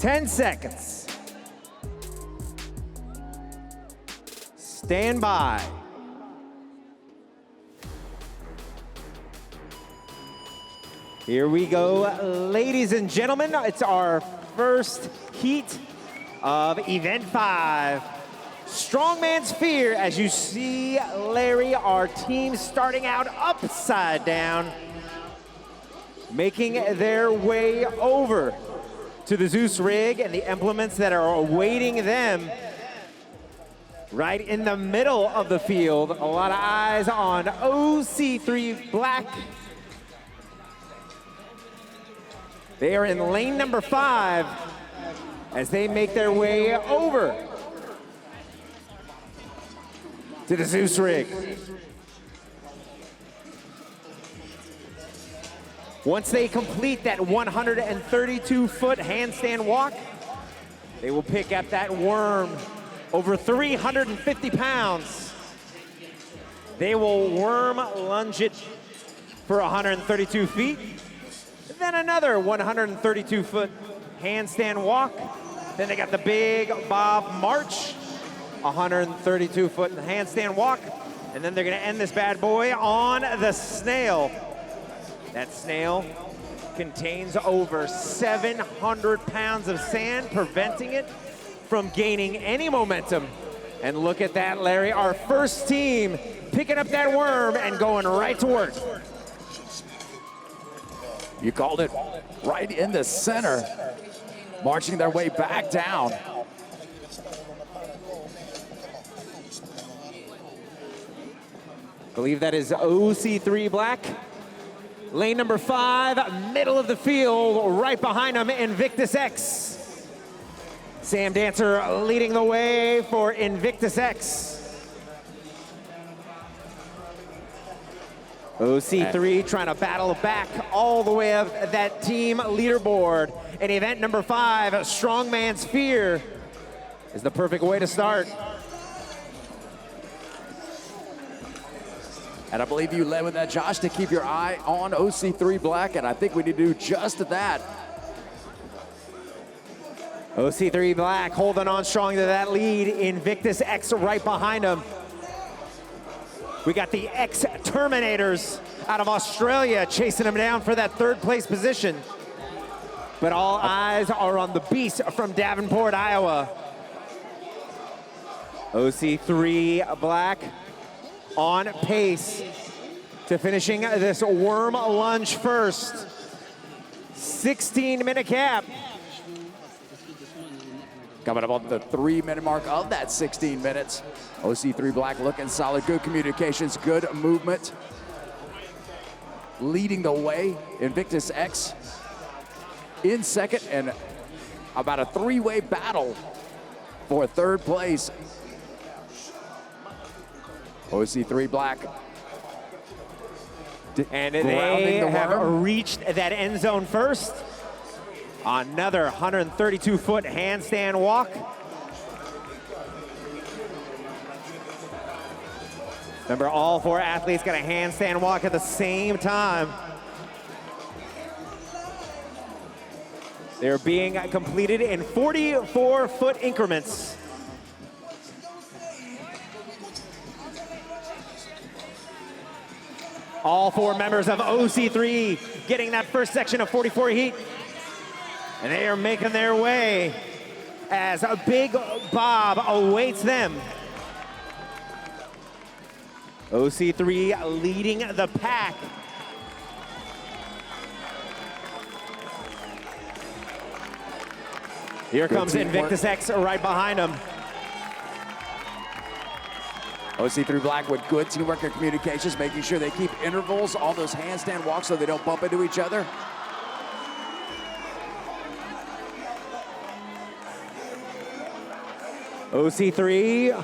10 seconds. Stand by. Here we go, ladies and gentlemen. It's our first heat of Event 5. Strongman Sphere. As you see, Larry, our team starting out upside down, making their way over to the Zeus rig and the implements that are awaiting them right in the middle of the field. A lot of eyes on OC3 Black. They are in lane number 5 as they make their way over to the Zeus rig. Once they complete that 132-foot handstand walk, they will pick up that worm over 350 pounds. They will worm lunge it for 132 feet. Then another 132-foot handstand walk. Then they got the big Bob March, 132-foot handstand walk. And then they're gonna end this bad boy on the snail. That snail contains over 700 pounds of sand, preventing it from gaining any momentum. And look at that, Larry, our first team picking up that worm and going right to work. You called it, right in the center, marching their way back down. I believe that is OC3 Black. Lane number 5, middle of the field, right behind them, Invictus X. Sam Dancer leading the way for Invictus X. OC3 trying to battle back all the way up that team leaderboard. And event number 5, Strongman Sphere, is the perfect way to start. And I believe you led with that, Josh, to keep your eye on OC3 Black, and I think we need to do just that. OC3 Black holding on strong to that lead. Invictus X right behind him. We got the X-Terminators out of Australia chasing him down for that 3rd place position. But all eyes are on the Beast from Davenport, Iowa. OC3 Black on pace to finishing this worm lunge first. 16-minute cap. Coming up on the 3-minute mark of that 16 minutes. OC3 Black looking solid, good communications, good movement. Leading the way, Invictus X in second, and about a 3-way battle for 3rd place. OC3 Black. And they have reached that end zone first. Another 132-foot handstand walk. Remember, all 4 athletes got a handstand walk at the same time. They're being completed in 44-foot increments. All 4 members of OC3 getting that first section of 44 heat. And they are making their way as a big Bob awaits them. OC3 leading the pack. Here comes Invictus X right behind him. OC3 Black with good teamwork and communications, making sure they keep intervals on those handstand walks so they don't bump into each other. OC3,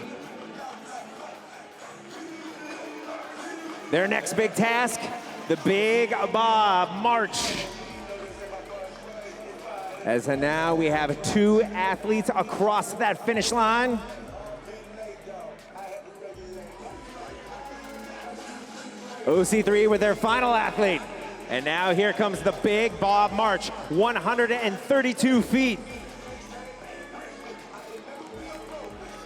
their next big task, the Big Bob March. As now we have 2 athletes across that finish line. OC3 with their final athlete. And now here comes the Big Bob March, 132 feet.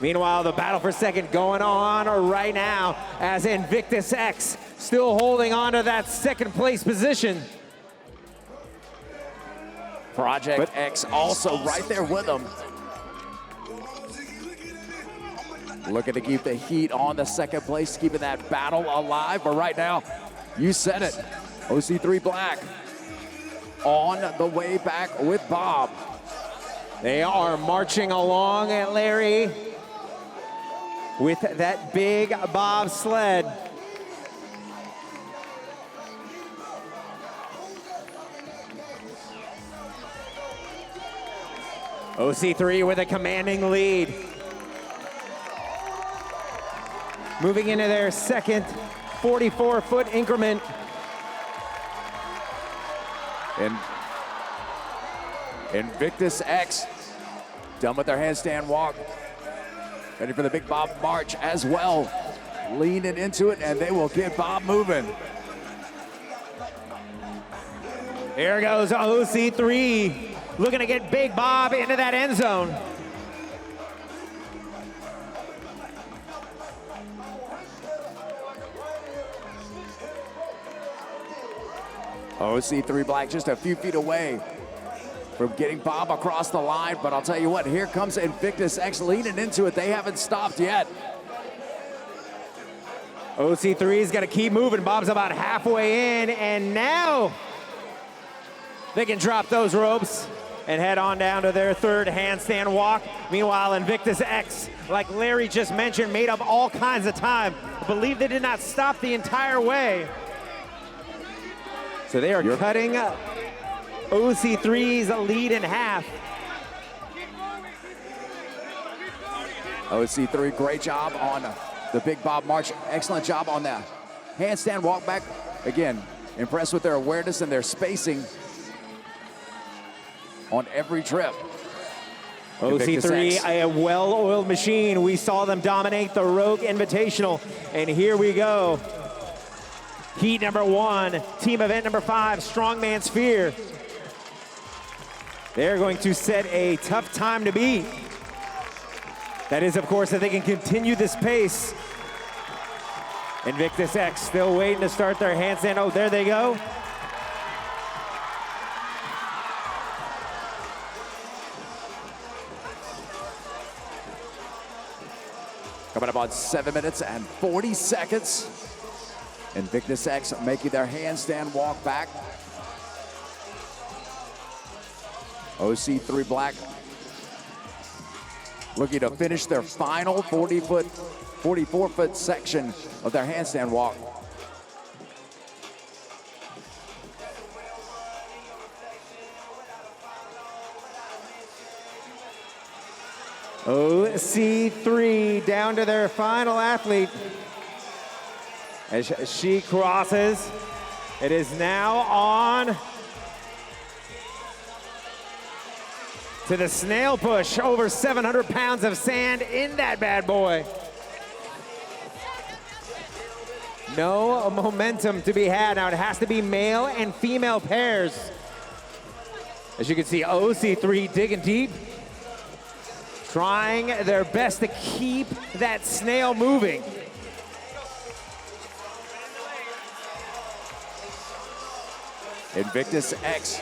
Meanwhile, the battle for second going on right now as Invictus X still holding on to that second place position. Project X also right there with them. Looking to keep the heat on the second place, keeping that battle alive. But right now, you said it, OC3 Black on the way back with Bob. They are marching along, Larry, with that big bobsled. OC3 with a commanding lead. Moving into their second 44-foot increment. And Invictus X done with their handstand walk. Ready for the big Bob march as well. Leaning into it, and they will get Bob moving. Here goes OC3, looking to get Big Bob into that end zone. OC3 Black just a few feet away from getting Bob across the line, but I'll tell you what, here comes Invictus X leaning into it. They haven't stopped yet. OC3's got to keep moving. Bob's about halfway in, and now they can drop those ropes and head on down to their third handstand walk. Meanwhile, Invictus X, like Larry just mentioned, made up all kinds of time. I believe they did not stop the entire way. So they are cutting OC3's lead in half. OC3, great job on the big Bob march. Excellent job on that handstand walk back. Again, impressed with their awareness and their spacing on every trip. OC3, a well-oiled machine. We saw them dominate the Rogue Invitational, and here we go. Heat number 1, team event number 5, Strongman Sphere. They're going to set a tough time to beat. That is, of course, if they can continue this pace. Invictus X still waiting to start their handstand. Oh, there they go. Coming up on 7 minutes and 40 seconds. Invictus X making their handstand walk back. OC3 Black looking to finish their final 44-foot section of their handstand walk. OC3 down to their final athlete. As she crosses, it is now on to the Snail Push. Over 700 pounds of sand in that bad boy. No momentum to be had. Now it has to be male and female pairs. As you can see, OC3 digging deep, trying their best to keep that snail moving. Invictus X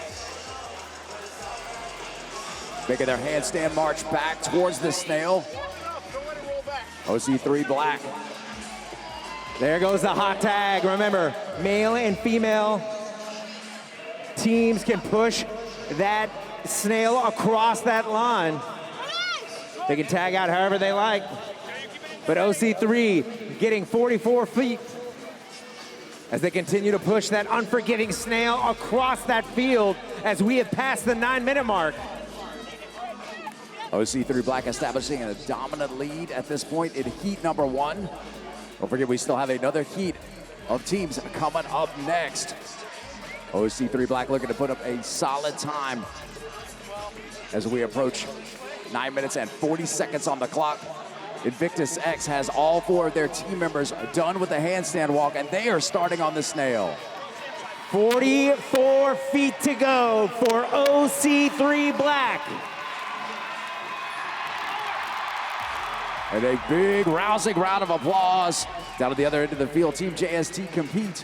making their handstand march back towards the snail. OC3 Black. There goes the hot tag. Remember, male and female teams can push that snail across that line. They can tag out however they like. But OC3 getting 44 feet as they continue to push that unforgiving snail across that field as we have passed the 9-minute mark. OC3 Black establishing a dominant lead at this point in heat number 1. Don't forget, we still have another heat of teams coming up next. OC3 Black looking to put up a solid time as we approach 9 minutes and 40 seconds on the clock. Invictus X has all 4 of their team members done with the handstand walk, and they are starting on the snail. 44 feet to go for OC3 Black. And a big rousing round of applause down at the other end of the field. Team JST compete,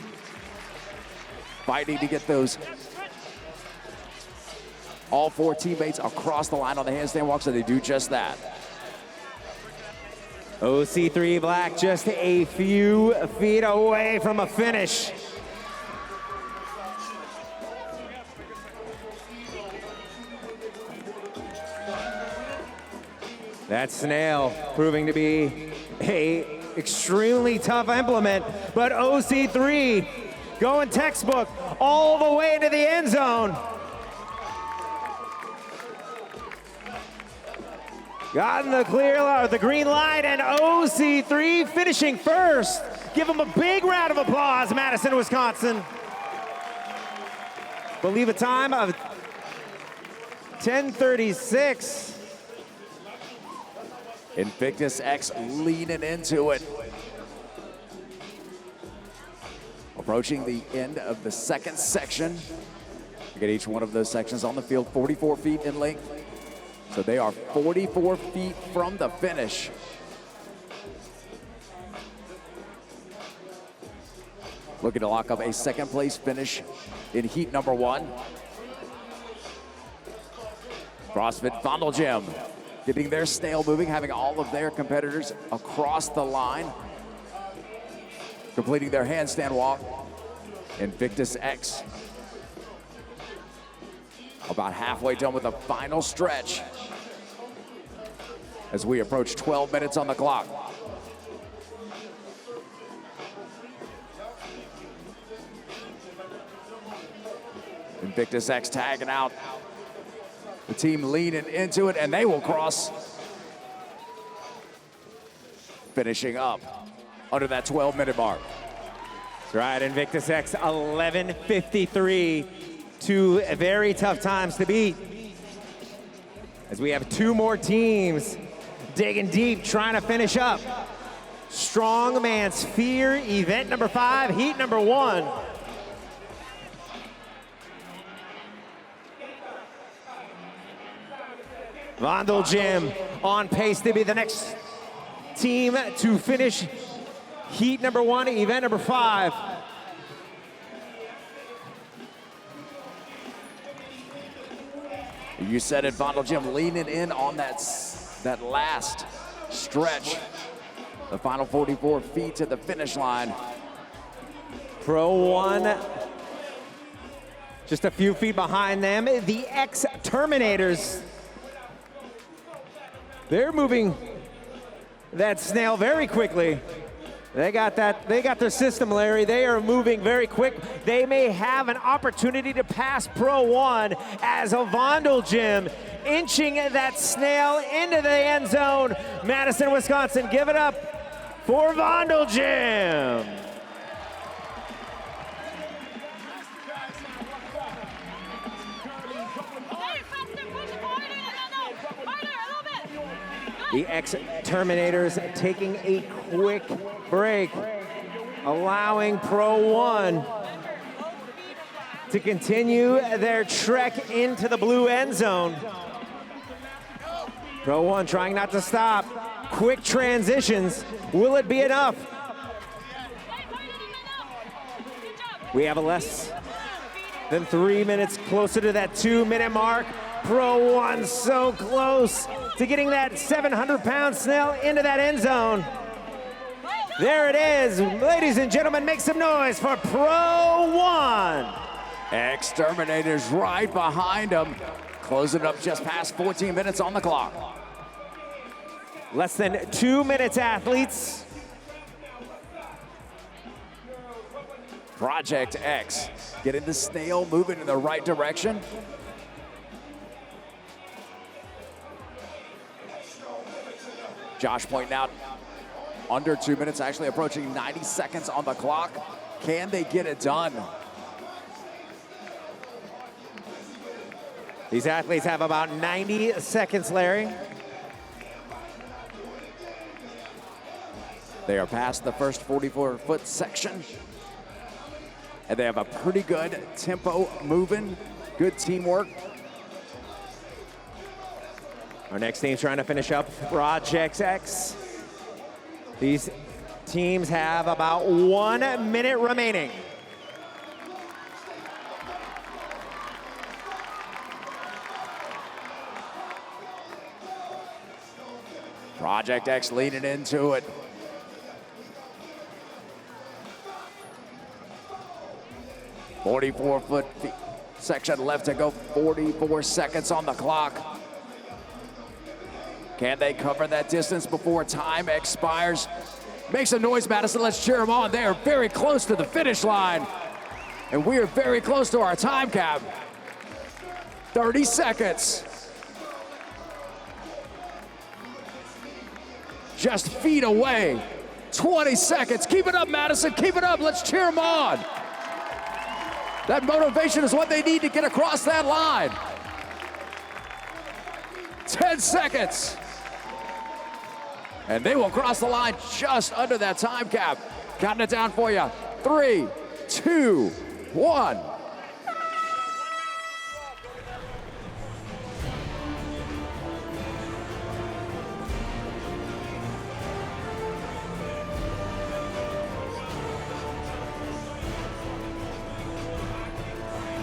fighting to get those all 4 teammates across the line on the handstand walk, so they do just that. OC3 Black just a few feet away from a finish. That Snail proving to be a extremely tough implement, but OC3 going textbook all the way into the end zone. Got in the clear, the green light, and OC3 finishing first. Give him a big round of applause, Madison, Wisconsin. Believe a time of 10:36. Invictus X leaning into it. Approaching the end of the second section. Look at each one of those sections on the field, 44 feet in length. So they are 44 feet from the finish. Looking to lock up a second place finish in heat number 1. CrossFit Fondle Gym getting their snail moving, having all of their competitors across the line, completing their handstand walk. Invictus X about halfway done with the final stretch as we approach 12 minutes on the clock. Invictus X tagging out. The team leaning into it, and they will cross, finishing up under that 12-minute mark. That's right, Invictus X 11:53. 2 very tough times to beat. As we have 2 more teams digging deep, trying to finish up. Strongman Sphere, event number 5, heat number 1. Vondel Gym on pace to be the next team to finish heat number 1, event number 5. You said it, Vondel Gym leaning in on that last stretch. The final 44 feet to the finish line. Pro 1 just a few feet behind them. The X-Terminators. They're moving that snail very quickly. They got their system, Larry. They are moving very quick. They may have an opportunity to pass Pro 1 as a Vondel Gym inching that snail into the end zone. Madison, Wisconsin, give it up for Vondel Gym. The X-Terminators taking a quick break, allowing Pro 1 to continue their trek into the blue end zone. Pro 1 trying not to stop. Quick transitions. Will it be enough? We have less than 3 minutes, closer to that 2-minute mark. Pro 1 so close to getting that 700-pound snail into that end zone. There it is. Ladies and gentlemen, make some noise for Pro 1. X-Terminators right behind them, closing up just past 14 minutes on the clock. Less than 2 minutes, athletes. Project X getting the snail moving in the right direction. Josh pointing out under 2 minutes, actually approaching 90 seconds on the clock. Can they get it done? These athletes have about 90 seconds, Larry. They are past the first 44-foot section. And they have a pretty good tempo moving, good teamwork. Our next team's trying to finish up Project X. These teams have about 1 minute remaining. Project X leaning into it. "44-foot section left to go, 44 seconds on the clock. Can they cover that distance before time expires? Make some noise, Madison. Let's cheer them on. They are very close to the finish line. And we are very close to our time cap. 30 seconds. Just feet away. 20 seconds. Keep it up, Madison. Keep it up. Let's cheer them on. That motivation is what they need to get across that line. 10 seconds. And they will cross the line just under that time cap. Counting it down for you. 3, 2, 1.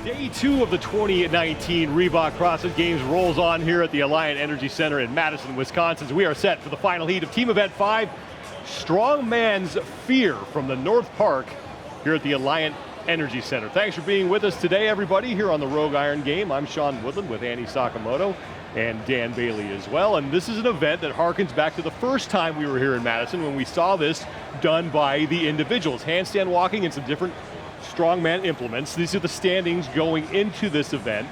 Day 2 of the 2019 Reebok CrossFit Games rolls on here at the Alliant Energy Center in Madison, Wisconsin. So we are set for the final heat of Team Event 5, Strongman's Fear from the North Park here at the Alliant Energy Center. Thanks for being with us today, everybody, here on the Rogue Iron Game. I'm Sean Woodland with Andy Sakamoto and Dan Bailey as well. And this is an event that harkens back to the first time we were here in Madison when we saw this done by the individuals. Handstand walking and some different Strongman implements. These are the standings going into this event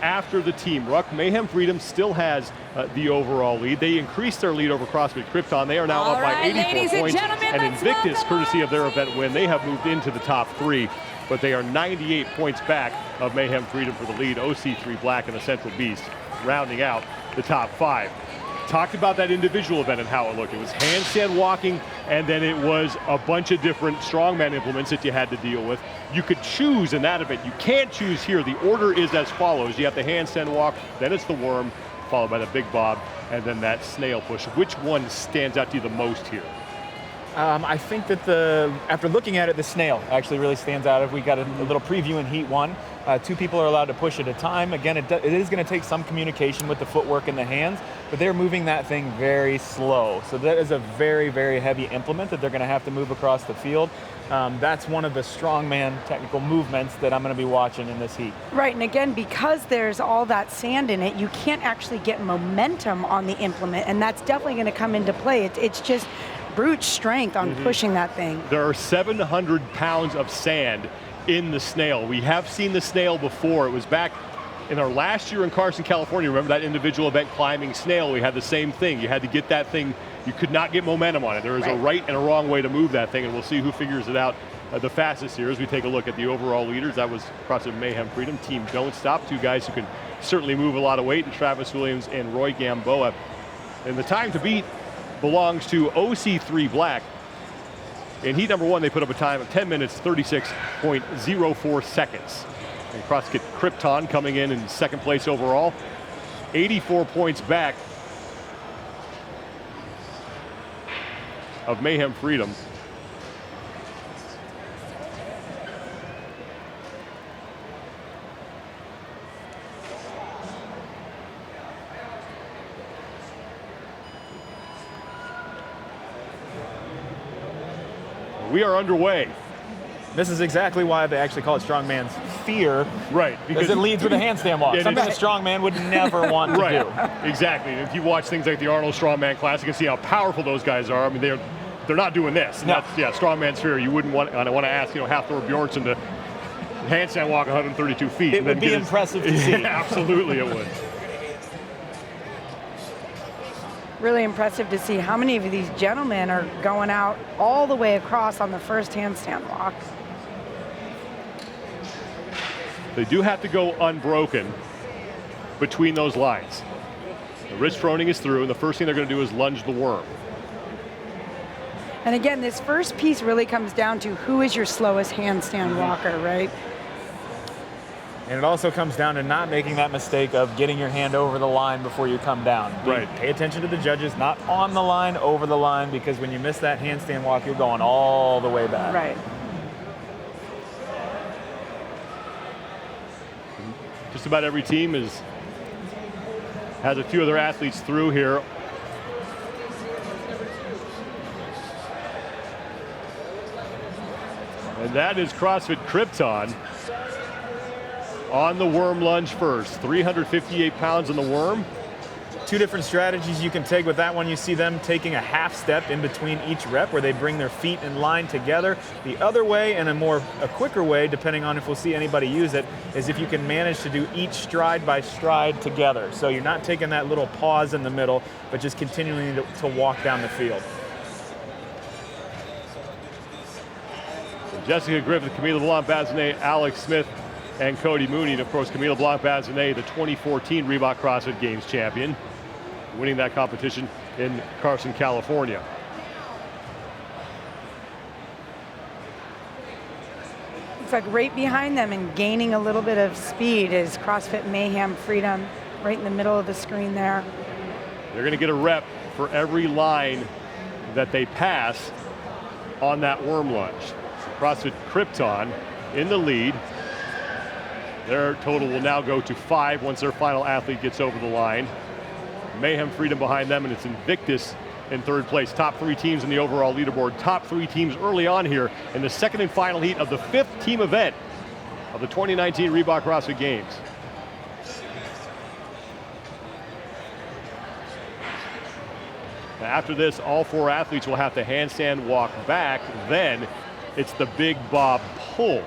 after the team ruck. Mayhem Freedom still has the overall lead. They increased their lead over CrossFit Krypton. They are now up by 84 points. And Invictus, courtesy of their event win, they have moved into the top 3, but they are 98 points back of Mayhem Freedom for the lead. OC3 Black and the Central Beast rounding out the top 5. Talked about that individual event and how it looked. It was handstand walking, and then it was a bunch of different strongman implements that you had to deal with. You could choose in that event. You can't choose here. The order is as follows. You have the handstand walk, then it's the worm, followed by the big bob, and then that snail push. Which one stands out to you the most here? I think that after looking at it, the snail actually really stands out. If we got a little preview in Heat 1, 2 people are allowed to push at a time. Again, it is going to take some communication with the footwork and the hands, but they're moving that thing very slow. So that is a very, very heavy implement that they're going to have to move across the field. That's one of the strongman technical movements that I'm going to be watching in this heat. Right, and again, because there's all that sand in it, you can't actually get momentum on the implement, and that's definitely going to come into play. It's just brute strength on pushing that thing. There are 700 pounds of sand in the snail. We have seen the snail before. It was back in our last year in Carson, California. Remember that individual event, climbing snail? We had the same thing. You had to get that thing. You could not get momentum on it. There is a right and a wrong way to move that thing, and we'll see who figures it out the fastest here as we take a look at the overall leaders. That was CrossFit Mayhem Freedom. Team Don't Stop, 2 guys who can certainly move a lot of weight, and Travis Williams and Roy Gamboa. And the time to beat belongs to OC3 Black. In heat number 1, they put up a time of 10 minutes, 36.04 seconds. And CrossFit Krypton coming in second place overall, 84 points back of Mayhem Freedom. We are underway. This is exactly why they actually call it Strongman's Fear. Right. Because it leads with a handstand walk. Something a strongman would never want to do. Exactly. If you watch things like the Arnold Strongman Classic, you can see how powerful those guys are. I mean, they're not doing this. And that's, Strongman's Fear. You wouldn't want to ask, Hafthor Bjornsson to handstand walk 132 feet. It would be impressive to see. Absolutely, it would. Really impressive to see how many of these gentlemen are going out all the way across on the first handstand walk. They do have to go unbroken between those lines. The wrist froning is through, and the first thing they're going to do is lunge the worm. And again, this first piece really comes down to who is your slowest handstand walker, right? And it also comes down to not making that mistake of getting your hand over the line before you come down. Right. Pay attention to the judges, not on the line, over the line, because when you miss that handstand walk, you're going all the way back. Right. Just about every team has a few other athletes through here. And that is CrossFit Krypton on the worm lunge first. 358 pounds on the worm. Two different strategies you can take with that one. You see them taking a half step in between each rep where they bring their feet in line together. The other way, and a quicker way, depending on if we'll see anybody use it, is if you can manage to do each stride by stride together. So you're not taking that little pause in the middle, but just continuing to walk down the field. Jessica Griffith, Camila Blanc-Bazinet, Alex Smith, and Cody Mooney. And of course, Camila Blanc-Bazinet, the 2014 Reebok CrossFit Games champion, winning that competition in Carson, California. It's like right behind them and gaining a little bit of speed is CrossFit Mayhem Freedom, right in the middle of the screen there. They're going to get a rep for every line that they pass on that worm lunge. So CrossFit Krypton in the lead. Their total will now go to 5 once their final athlete gets over the line. Mayhem Freedom behind them, and it's Invictus in third place. Top 3 teams in the overall leaderboard. Top 3 teams early on here in the second and final heat of the 5th team event of the 2019 Reebok CrossFit Games. Now after this, all 4 athletes will have to handstand walk back. Then it's the big bob pull.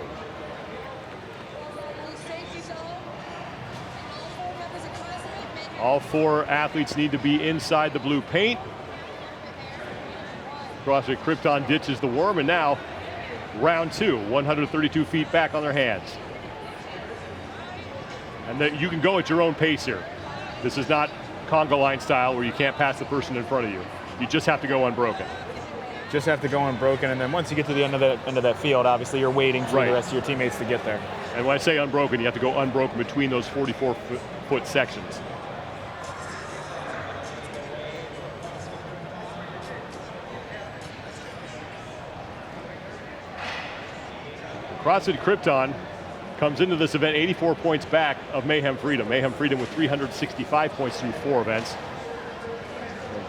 All 4 athletes need to be inside the blue paint. CrossFit Krypton ditches the worm, and now round 2, 132 feet back on their hands. And you can go at your own pace here. This is not conga line style where you can't pass the person in front of you. You just have to go unbroken. Just have to go unbroken, and then once you get to the end of that field, obviously you're waiting for the rest of your teammates to get there. And when I say unbroken, you have to go unbroken between those 44-foot sections. CrossFit Krypton comes into this event 84 points back of Mayhem Freedom. Mayhem Freedom with 365 points through 4 events.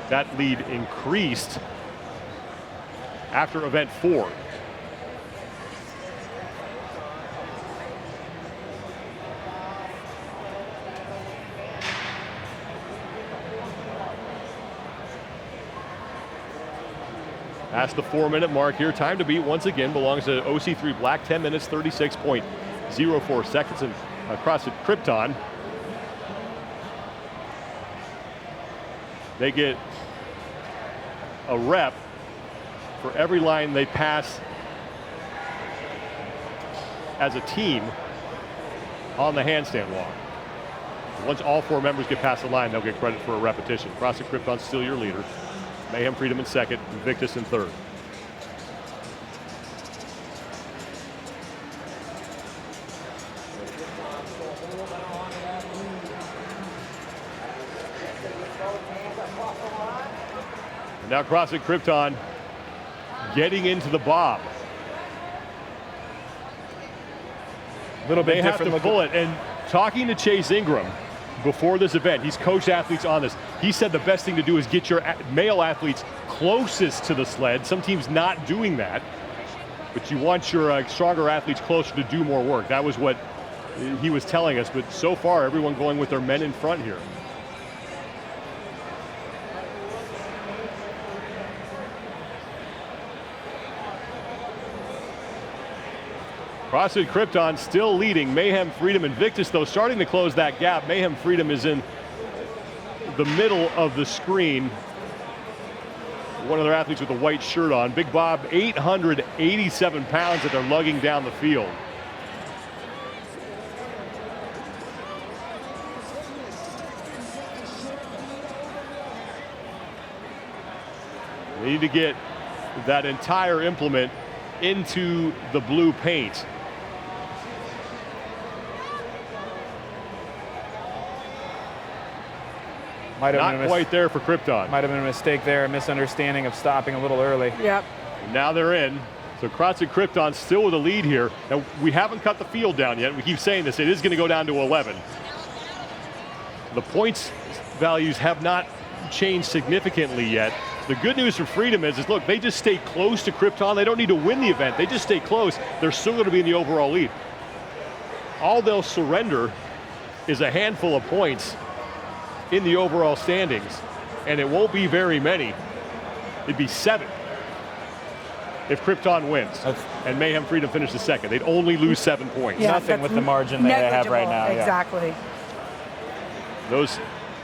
That lead increased after event 4. Past the 4-minute mark here. Time to beat once again belongs to OC3 Black, 10 minutes, 36.04 seconds. And CrossFit Krypton, they get a rep for every line they pass as a team on the handstand walk. Once all 4 members get past the line, they'll get credit for a repetition. CrossFit Krypton still your leader. Mayhem Freedom in second, Invictus in third. And now CrossFit Krypton getting into the bob. A little bit they have different to pull it. And talking to Chase Ingram before this event, he's coached athletes on this. He said the best thing to do is get your male athletes closest to the sled. Some teams not doing that, but you want your stronger athletes closer to do more work. That was what he was telling us, but so far everyone going with their men in front here. CrossFit Krypton still leading. Mayhem Freedom, Invictus, though, starting to close that gap. Mayhem Freedom is in the middle of the screen. One of their athletes with a white shirt on. Big Bob, 887 pounds that they're lugging down the field. They need to get that entire implement into the blue paint. Not quite there for Krypton. Might have been a mistake there, a misunderstanding of stopping a little early. Yep. Now they're in. So CrossFit Krypton still with a lead here. Now, we haven't cut the field down yet. We keep saying this. It is going to go down to 11. The points values have not changed significantly yet. The good news for Freedom is look, they just stay close to Krypton. They don't need to win the event. They just stay close. They're still going to be in the overall lead. All they'll surrender is a handful of points in the overall standings, and it won't be very many. It'd be 7 if Krypton wins and Mayhem Freedom finishes second. They'd only lose 7 points. Yeah, Nothing with the margin they have right now. Exactly.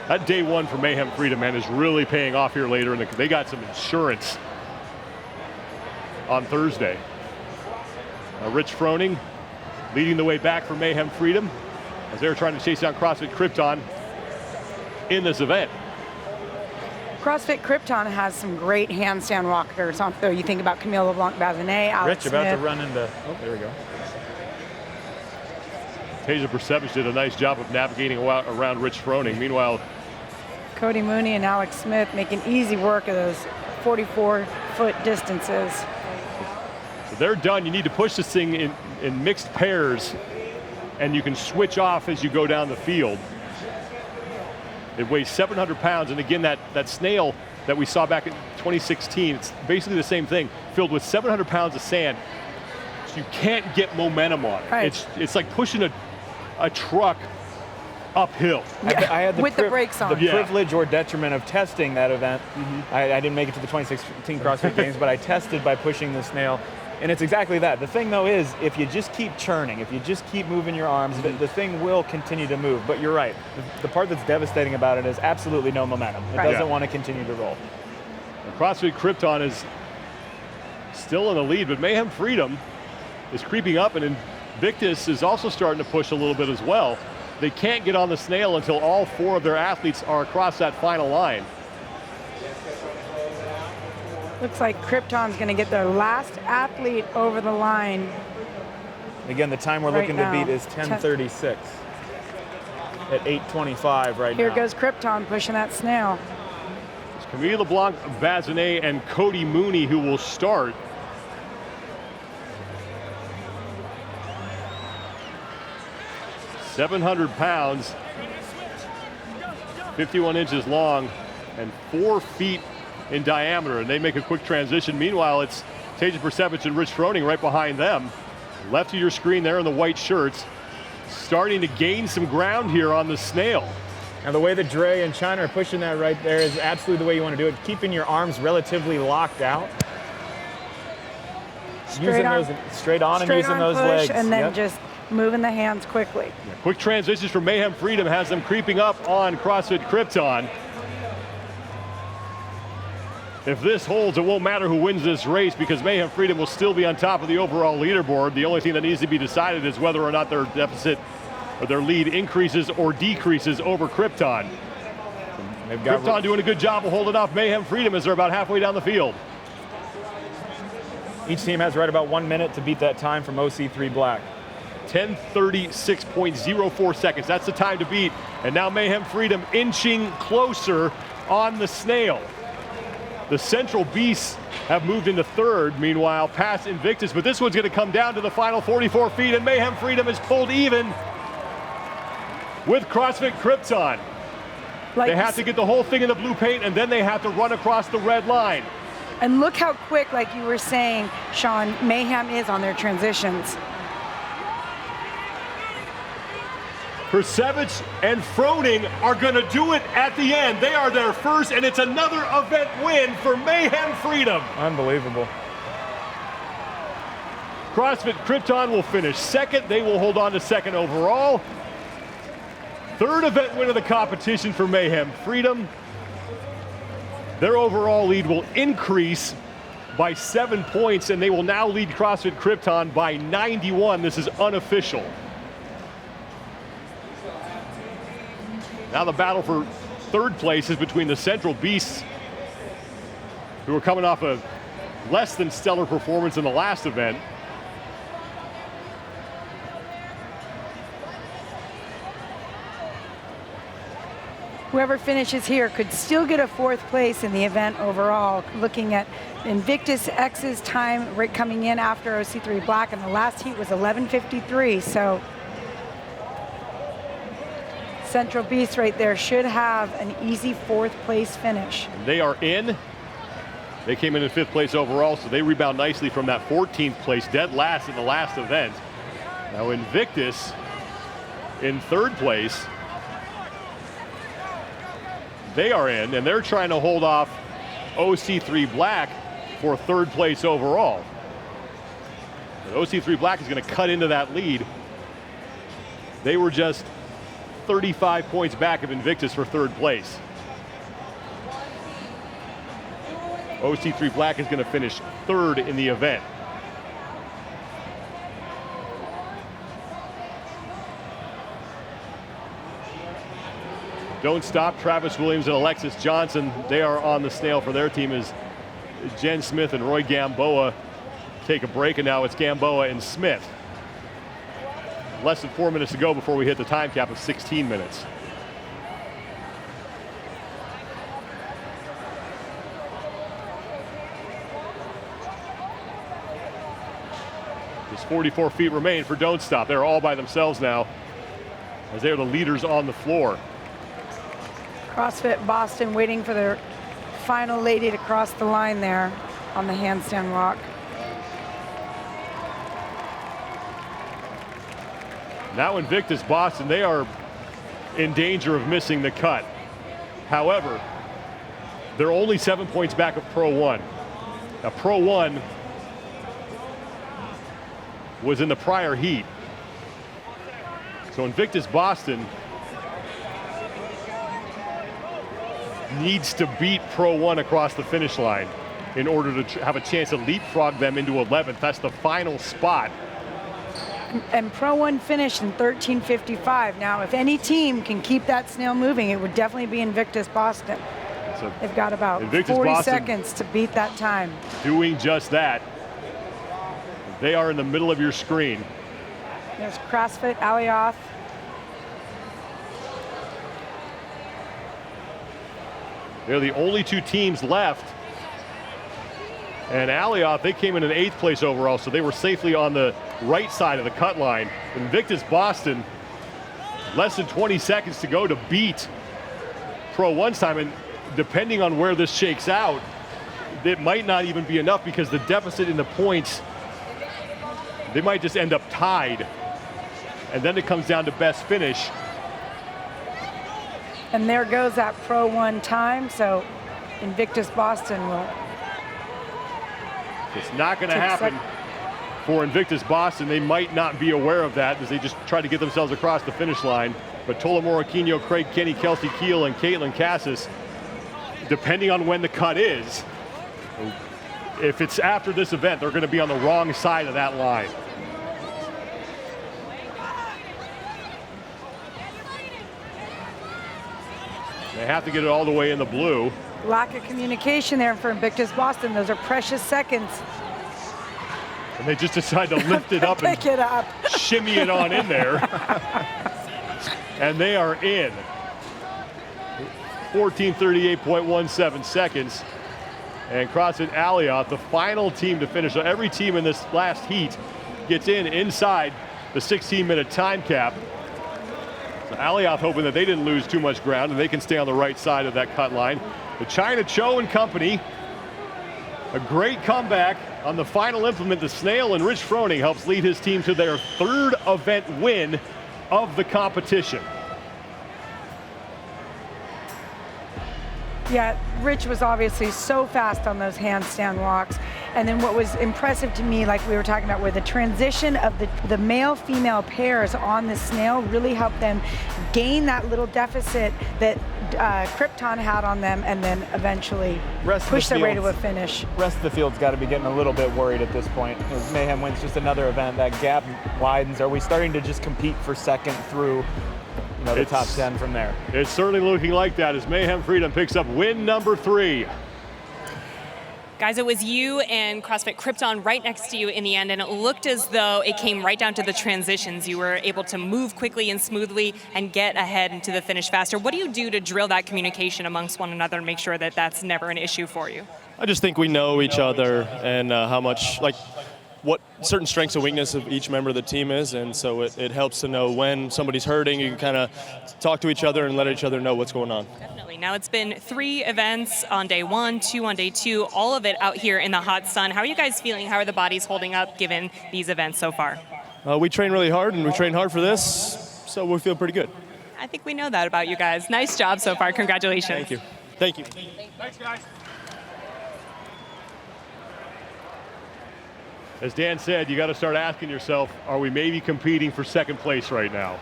That day one for Mayhem Freedom, man, is really paying off here later, and they got some insurance on Thursday. Rich Froning leading the way back for Mayhem Freedom as they're trying to chase down CrossFit Krypton in this event. CrossFit Krypton has some great handstand walkers on there. You think about Camille LeBlanc-Bazinet, Alex Rich about Smith. to run into, oh, there we go. Tasia Persevich did a nice job of navigating around Rich Froning. Meanwhile, Cody Mooney and Alex Smith making easy work of those 44-foot distances. so they're done. You need to push this thing in mixed pairs, and you can switch off as you go down the field. It weighs 700 pounds, and again, that snail that we saw back in 2016, it's basically the same thing, filled with 700 pounds of sand. So you can't get momentum on it. Right. It's like pushing a truck uphill. I had With the brakes on. The privilege or detriment of testing that event. I didn't make it to the 2016 CrossFit Games, but I tested by pushing the snail. And it's exactly that. The thing, though, is if you just keep churning, if you just keep moving your arms, the thing will continue to move. But you're right. The part that's devastating about it is absolutely no momentum. It doesn't want to continue to roll. CrossFit Krypton is still in the lead, but Mayhem Freedom is creeping up, and Invictus is also starting to push a little bit as well. They can't get on the snail until all 4 of their athletes are across that final line. Looks like Krypton's going to get their last athlete over the line. Again, the time we're Right looking now. to beat is 10:36 at 8:25 right Here now. goes Krypton pushing that snail. It's Camille LeBlanc-Bazinet and Cody Mooney who will start. .700 pounds, 51 inches long, and 4 feet in diameter, and they make a quick transition. Meanwhile, it's Tasia Persevich and Rich Froning right behind them. Left of your screen there in the white shirts, starting to gain some ground here on the snail. Now the way that Dre and China are pushing that right there is absolutely the way you want to do it. Keeping your arms relatively locked out. Straight on and using those push, legs. and then just moving the hands quickly. Quick transitions from Mayhem Freedom has them creeping up on CrossFit Krypton. If this holds, it won't matter who wins this race because Mayhem Freedom will still be on top of the overall leaderboard. The only thing that needs to be decided is whether or not their deficit or their lead increases or decreases over Krypton. Krypton doing a good job of holding off Mayhem Freedom as they're about halfway down the field. Each team has right about 1 minute to beat that time from OC3 Black. 10:36.04 seconds. That's the time to beat. And now Mayhem Freedom inching closer on the snail. The Central Beasts have moved into third, meanwhile, past Invictus, but this one's going to come down to the final 44 feet, and Mayhem Freedom is pulled even with CrossFit Krypton. They have to get the whole thing in the blue paint, and then they have to run across the red line. And look how quick, like you were saying, Sean, Mayhem is on their transitions. Persevich and Froning are going to do it at the end. They are there first, and it's another event win for Mayhem Freedom. Unbelievable. CrossFit Krypton will finish second. They will hold on to second overall. Third event win of the competition for Mayhem Freedom. Their overall lead will increase by 7 points, and they will now lead CrossFit Krypton by 91. This is unofficial. Now the battle for third place is between the Central Beasts, who are coming off a less than stellar performance in the last event. whoever finishes here could still get a 4th place in the event overall. Looking at Invictus X's time right coming in after OC3 Black, and the last heat was 11:53. So Central Beast right there should have an easy 4th place finish. They are in. They came in 5th place overall, so they rebound nicely from that 14th place, dead last in the last event. Now Invictus in 3rd place. They are in, and they're trying to hold off OC3 Black for 3rd place overall. But OC3 Black is going to cut into that lead. They were just 35 points back of Invictus for 3rd place. OC3 Black is going to finish 3rd in the event. Don't Stop, Travis Williams and Alexis Johnson, they are on the Snail for their team as Jen Smith and Roy Gamboa take a break, and now it's Gamboa and Smith. Less than 4 minutes to go before we hit the time cap of 16 minutes. Just 44 feet remain for Don't Stop. They're all by themselves now as they're the leaders on the floor. CrossFit Boston waiting for their final lady to cross the line there on the handstand walk. Now Invictus Boston, they are in danger of missing the cut. However, they're only 7 points back of Pro 1. Now Pro 1 was in the prior heat. So Invictus Boston needs to beat Pro 1 across the finish line in order to have a chance to leapfrog them into 11th. That's the final spot. And Pro 1 finished in 13:55. Now, if any team can keep that snail moving, it would definitely be Invictus Boston. So they've got about Invictus 40 Boston seconds to beat that time. Doing just that. They are in the middle of your screen. There's CrossFit Alioth. They're the only 2 teams left. And Alioth, they came in 8th place overall, so they were safely on the right side of the cut line. Invictus Boston, less than 20 seconds to go to beat Pro 1's time. And depending on where this shakes out, it might not even be enough because the deficit in the points, they might just end up tied. And then it comes down to best finish. And there goes that Pro 1 time, so Invictus Boston will. It's not going to happen for Invictus Boston. They might not be aware of that as they just try to get themselves across the finish line. But Tola Aquino, Craig Kenny, Kelsey Keel, and Caitlin Cassis, depending on when the cut is, if it's after this event, they're going to be on the wrong side of that line. They have to get it all the way in the blue. Lack of communication there for Invictus Boston. Those are precious seconds. And they just decide to lift it up and pick it up, shimmy it on in there. And they are in. 14:38.17 seconds. And CrossFit Alioth, the final team to finish. So every team in this last heat gets in inside the 16-minute time cap. So Alioth hoping that they didn't lose too much ground and they can stay on the right side of that cut line. The China Cho and company, a great comeback on the final implement. The Snail and Rich Froning helps lead his team to their 3rd event win of the competition. Yeah, Rich was obviously so fast on those handstand walks. And then what was impressive to me, like we were talking about, where the transition of the male-female pairs on the Snail really helped them gain that little deficit that Krypton had on them, and then eventually push their way to a finish. Rest of the field's got to be getting a little bit worried at this point. As Mayhem wins just another event, that gap widens. Are we starting to just compete for second through the top 10 from there? It's certainly looking like that as Mayhem Freedom picks up win number 3. Guys, it was you and CrossFit Krypton right next to you in the end, and it looked as though it came right down to the transitions. You were able to move quickly and smoothly and get ahead into the finish faster. What do you do to drill that communication amongst one another and make sure that that's never an issue for you? I just think we know each other and how much, like, what certain strengths and weaknesses of each member of the team is, and so it helps to know when somebody's hurting. You can kind of talk to each other and let each other know what's going on. Definitely. Now it's been 3 events on day 1, 2 on day 2, all of it out here in the hot sun. How are you guys feeling? How are the bodies holding up given these events so far? We train really hard, and we train hard for this, so we feel pretty good. I think we know that about you guys. Nice job so far. Congratulations. Thank you. Thank you. Thanks, guys. As Dan said, you got to start asking yourself, are we maybe competing for second place right now?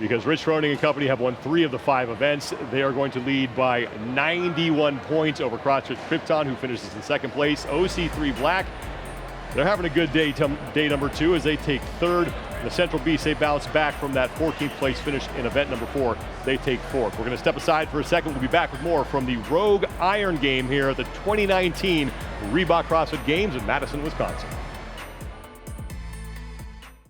Because Rich Froning and company have won 3 of the 5 events. They are going to lead by 91 points over CrossFit Krypton, who finishes in second place. OC3 Black, they're having a good day, day number 2, as they take 3rd. The Central Beast, they bounce back from that 14th place finish in event number 4. They take 4th. We're going to step aside for a second. We'll be back with more from the Rogue Iron game here at the 2019 Reebok CrossFit Games in Madison, Wisconsin.